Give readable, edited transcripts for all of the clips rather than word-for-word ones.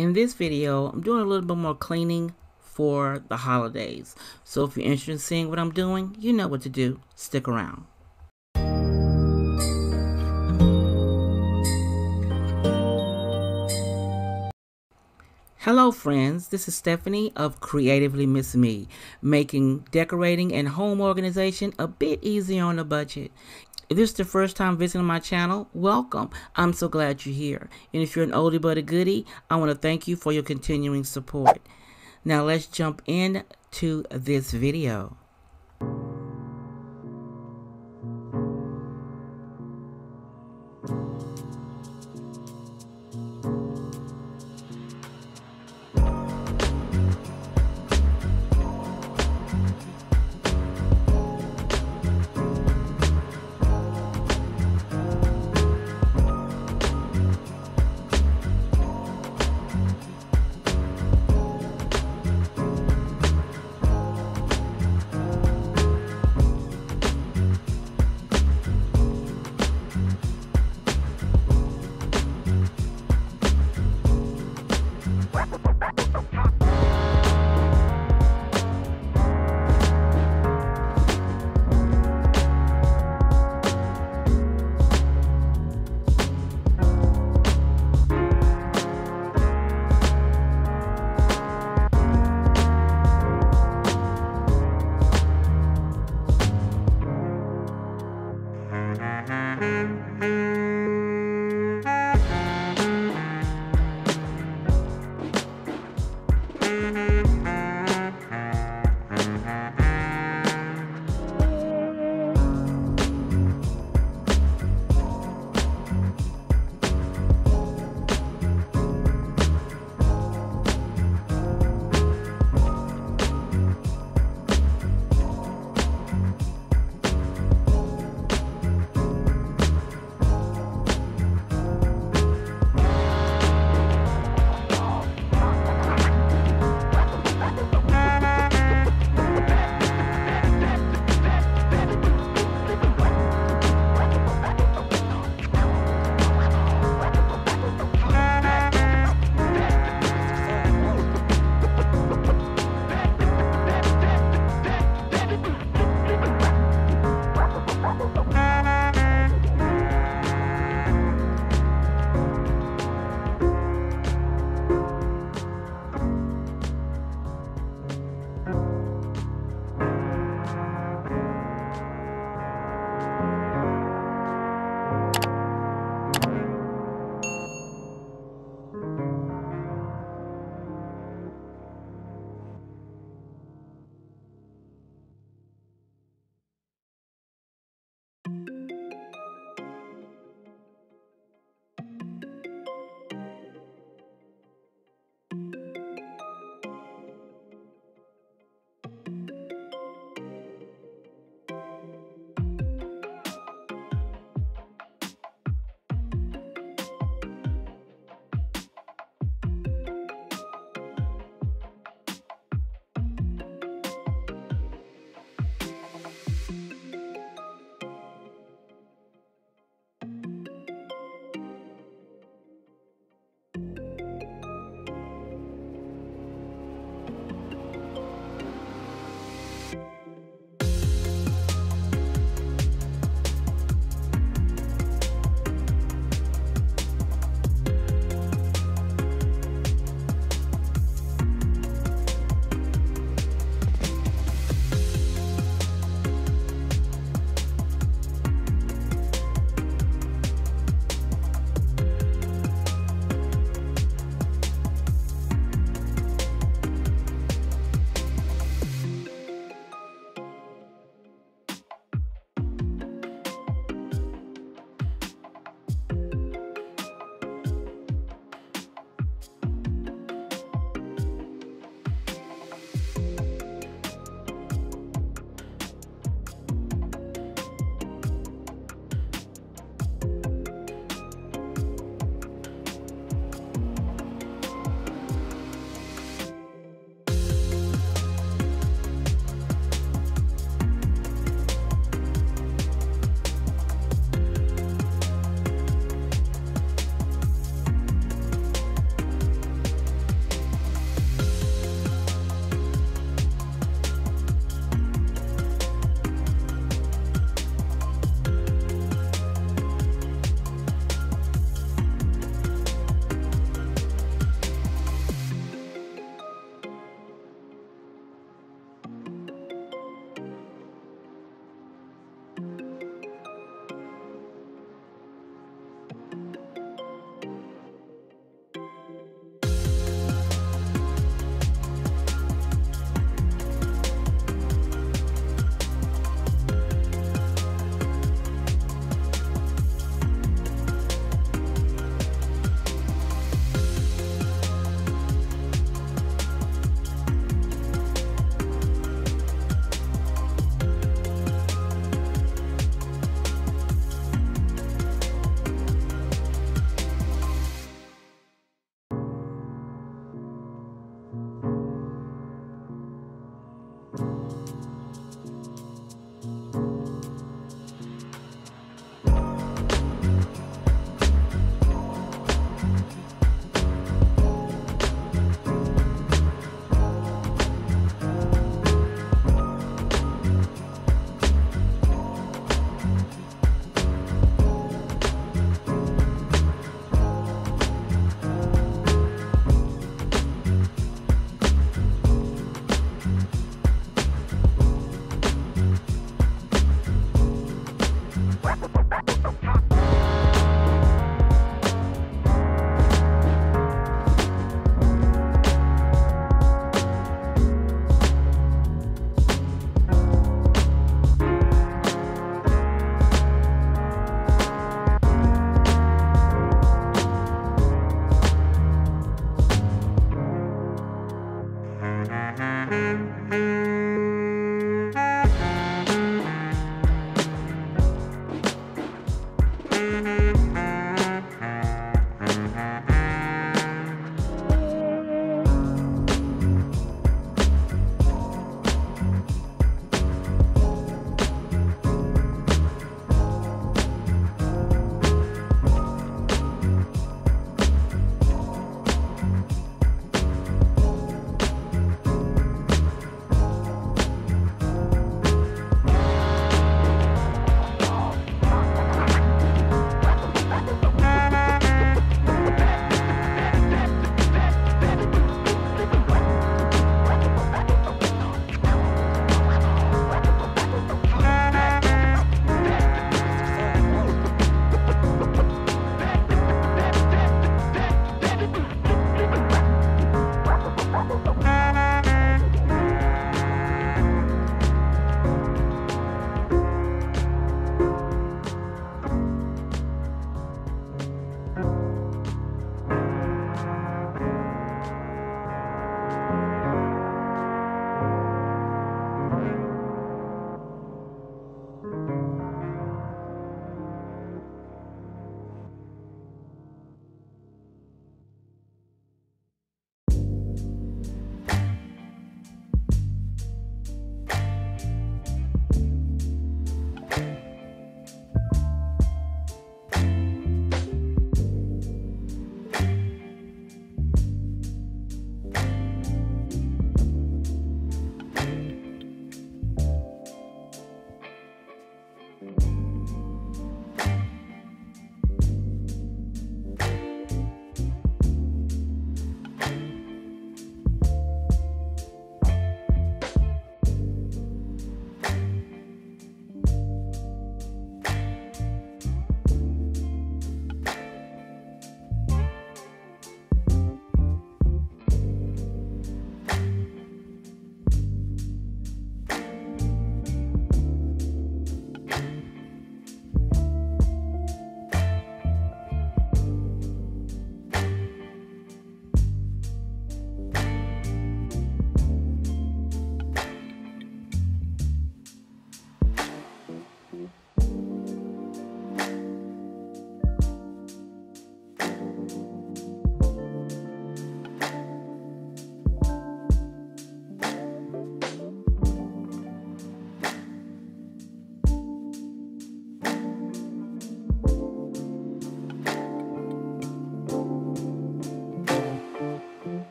In this video, I'm doing a little bit more cleaning for the holidays. So if you're interested in seeing what I'm doing, you know what to do. Stick around. Hello friends, this is Stephanie of Creatively Miss Me, making decorating and home organization a bit easier on the budget. If this is the first time visiting my channel, welcome. I'm so glad you're here. And if you're an oldie but a goodie, I want to thank you for your continuing support. Now let's jump into this video.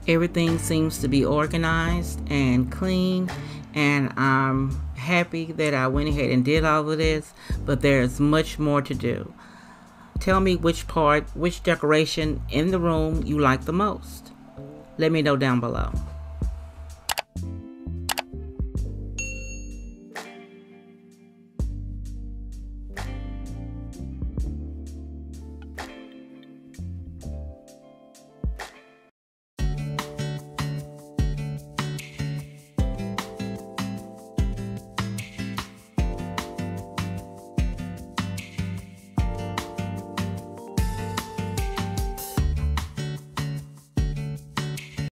Everything seems to be organized and clean, and I'm happy that I went ahead and did all of this, but there's much more to do. Tell me which decoration in the room you like the most. Let me know down below.